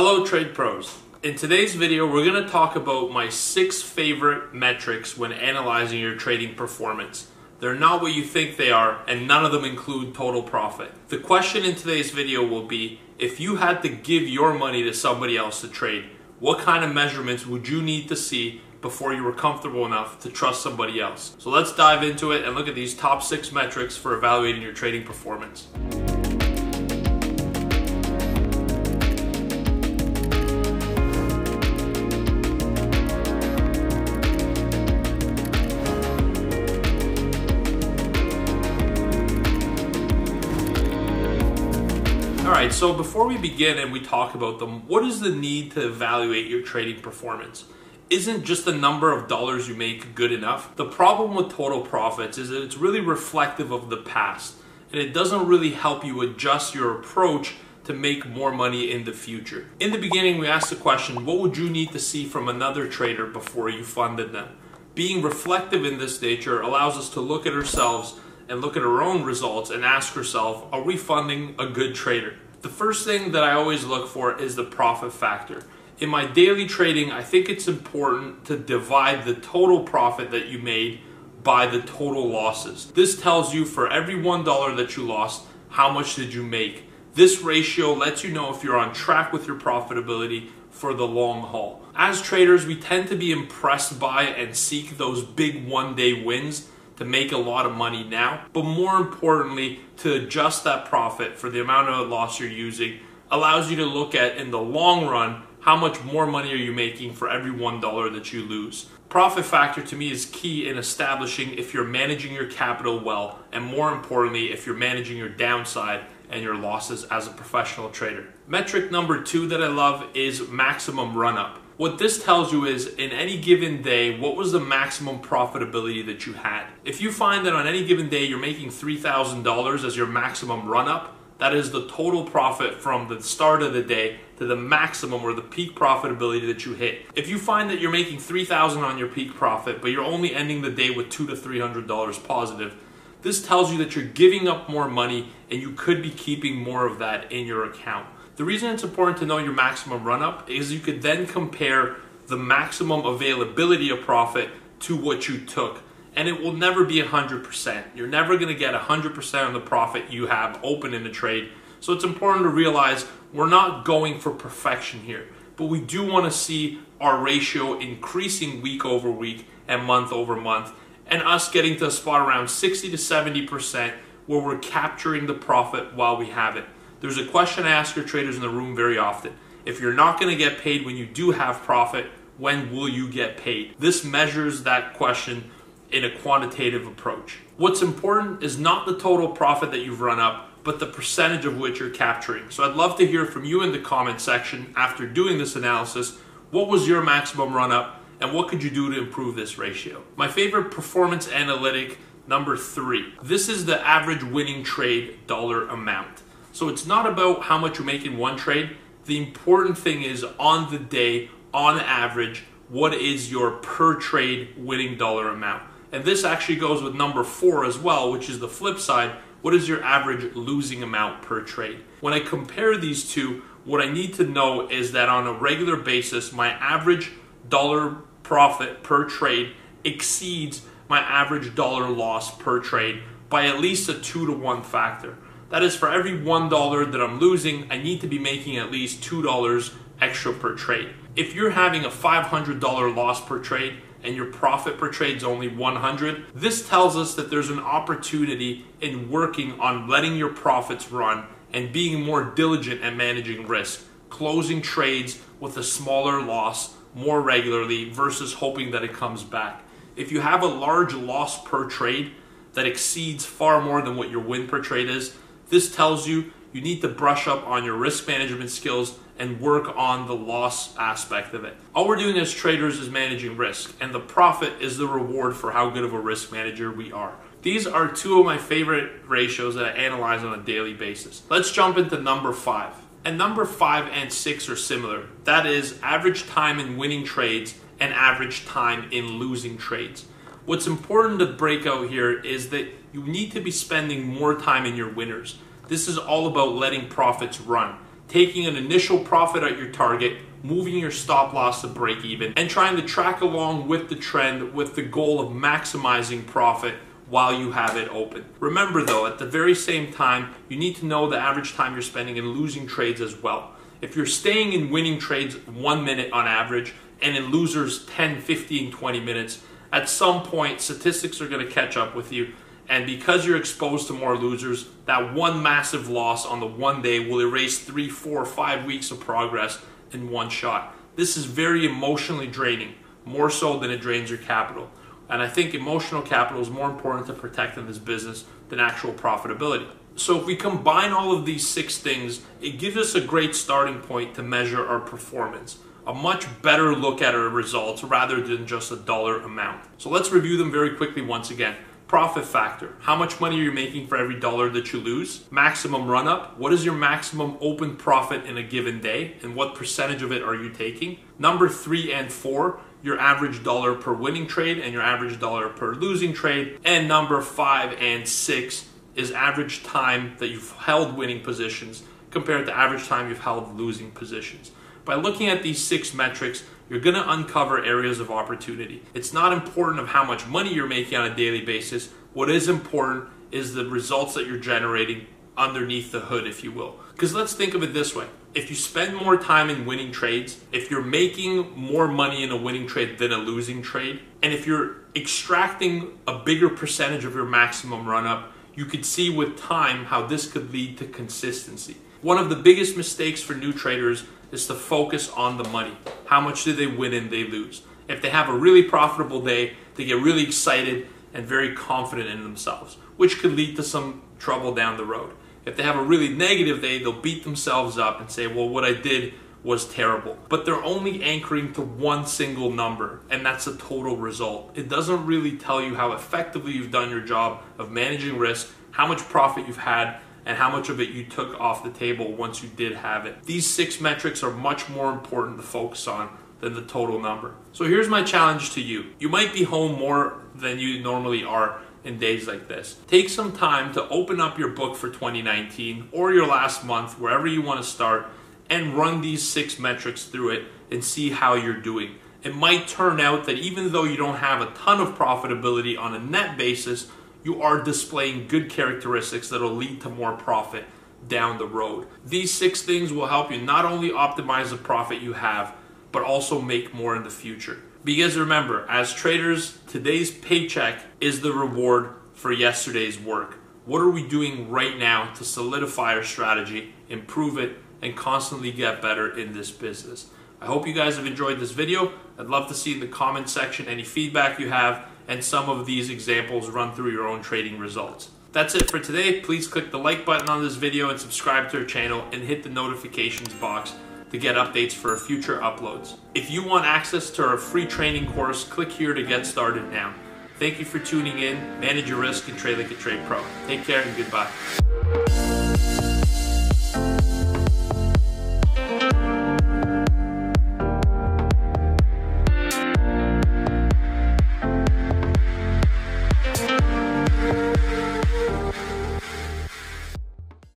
Hello trade pros. In today's video, we're going to talk about my 6 favorite metrics when analyzing your trading performance. They're not what you think they are, and none of them include total profit. The question in today's video will be, if you had to give your money to somebody else to trade, what kind of measurements would you need to see before you were comfortable enough to trust somebody else? So let's dive into it and look at these top 6 metrics for evaluating your trading performance. Alright, so before we begin and we talk about them, what is the need to evaluate your trading performance? Isn't just the number of dollars you make good enough? The problem with total profits is that it's really reflective of the past, and it doesn't really help you adjust your approach to make more money in the future. In the beginning, we asked the question, what would you need to see from another trader before you funded them? Being reflective in this nature allows us to look at ourselves and look at our own results and ask ourselves, are we funding a good trader? The first thing that I always look for is the profit factor. In my daily trading, I think it's important to divide the total profit that you made by the total losses. This tells you for every $1 that you lost, how much did you make? This ratio lets you know if you're on track with your profitability for the long haul. As traders, we tend to be impressed by and seek those big one-day wins to make a lot of money now, but more importantly, to adjust that profit for the amount of loss you're using allows you to look at, in the long run, how much more money are you making for every $1 that you lose. Profit factor to me is key in establishing if you're managing your capital well, and more importantly, if you're managing your downside and your losses as a professional trader. Metric number 2 that I love is maximum run-up. What this tells you is, in any given day, what was the maximum profitability that you had? If you find that on any given day you're making $3,000 as your maximum run-up, that is the total profit from the start of the day to the maximum or the peak profitability that you hit. If you find that you're making $3,000 on your peak profit, but you're only ending the day with $200 to $300 positive, this tells you that you're giving up more money and you could be keeping more of that in your account. The reason it's important to know your maximum run-up is you could then compare the maximum availability of profit to what you took. And it will never be 100%. You're never going to get 100% of the profit you have open in the trade. So it's important to realize we're not going for perfection here, but we do want to see our ratio increasing week over week and month over month, and us getting to a spot around 60 to 70% where we're capturing the profit while we have it. There's a question I ask your traders in the room very often. If you're not going to get paid when you do have profit, when will you get paid? This measures that question in a quantitative approach. What's important is not the total profit that you've run up, but the percentage of which you're capturing. So I'd love to hear from you in the comment section after doing this analysis. What was your maximum run up and what could you do to improve this ratio? My favorite performance analytic, number 3. This is the average winning trade dollar amount. So it's not about how much you make in one trade. The important thing is, on the day, on average, what is your per trade winning dollar amount? And this actually goes with number 4 as well, which is the flip side. What is your average losing amount per trade? When I compare these two, what I need to know is that on a regular basis, my average dollar profit per trade exceeds my average dollar loss per trade by at least a 2 to 1 factor. That is, for every $1 that I'm losing, I need to be making at least $2 extra per trade. If you're having a $500 loss per trade and your profit per trade is only $100, this tells us that there's an opportunity in working on letting your profits run and being more diligent at managing risk, closing trades with a smaller loss more regularly versus hoping that it comes back. If you have a large loss per trade that exceeds far more than what your win per trade is, this tells you you need to brush up on your risk management skills and work on the loss aspect of it. All we're doing as traders is managing risk, and the profit is the reward for how good of a risk manager we are. These are 2 of my favorite ratios that I analyze on a daily basis. Let's jump into number 5. And number 5 and 6 are similar. That is average time in winning trades and average time in losing trades. What's important to break out here is that you need to be spending more time in your winners. This is all about letting profits run. taking an initial profit at your target, moving your stop loss to break even, and trying to track along with the trend with the goal of maximizing profit while you have it open. Remember though, at the very same time, you need to know the average time you're spending in losing trades as well. If you're staying in winning trades 1 minute on average and in losers 10, 15, 20 minutes, at some point statistics are going to catch up with you. And because you're exposed to more losers, that one massive loss on the one day will erase 3, 4, 5 weeks of progress in one shot. This is very emotionally draining, more so than it drains your capital. And I think emotional capital is more important to protect in this business than actual profitability. So if we combine all of these 6 things, it gives us a great starting point to measure our performance. A much better look at our results rather than just a dollar amount. So let's review them very quickly once again. Profit factor. How much money are you making for every dollar that you lose? Maximum run up. What is your maximum open profit in a given day? And what percentage of it are you taking? Number 3 and 4, your average dollar per winning trade and your average dollar per losing trade. And number 5 and 6 is average time that you've held winning positions compared to average time you've held losing positions. By looking at these 6 metrics, you're going to uncover areas of opportunity. It's not important of how much money you're making on a daily basis. What is important is the results that you're generating underneath the hood, if you will. Because let's think of it this way. If you spend more time in winning trades, if you're making more money in a winning trade than a losing trade, and if you're extracting a bigger percentage of your maximum run-up, you could see with time how this could lead to consistency. One of the biggest mistakes for new traders is to focus on the money. How much do they win and they lose? If they have a really profitable day, they get really excited and very confident in themselves, which could lead to some trouble down the road. If they have a really negative day, they'll beat themselves up and say, well, what I did was terrible. But they're only anchoring to one single number, and that's a total result. It doesn't really tell you how effectively you've done your job of managing risk, how much profit you've had, and how much of it you took off the table once you did have it. These 6 metrics are much more important to focus on than the total number. So here's my challenge to you. You might be home more than you normally are in days like this. Take some time to open up your book for 2019 or your last month, wherever you want to start, and run these 6 metrics through it and see how you're doing. It might turn out that even though you don't have a ton of profitability on a net basis, you are displaying good characteristics that will lead to more profit down the road. These 6 things will help you not only optimize the profit you have, but also make more in the future. Because remember, as traders, today's paycheck is the reward for yesterday's work. What are we doing right now to solidify our strategy, improve it, and constantly get better in this business? I hope you guys have enjoyed this video. I'd love to see in the comment section any feedback you have and some of these examples run through your own trading results. That's it for today. Please click the like button on this video and subscribe to our channel and hit the notifications box to get updates for our future uploads. If you want access to our free training course, click here to get started now. Thank you for tuning in. Manage your risk and trade like a trade pro. Take care and goodbye.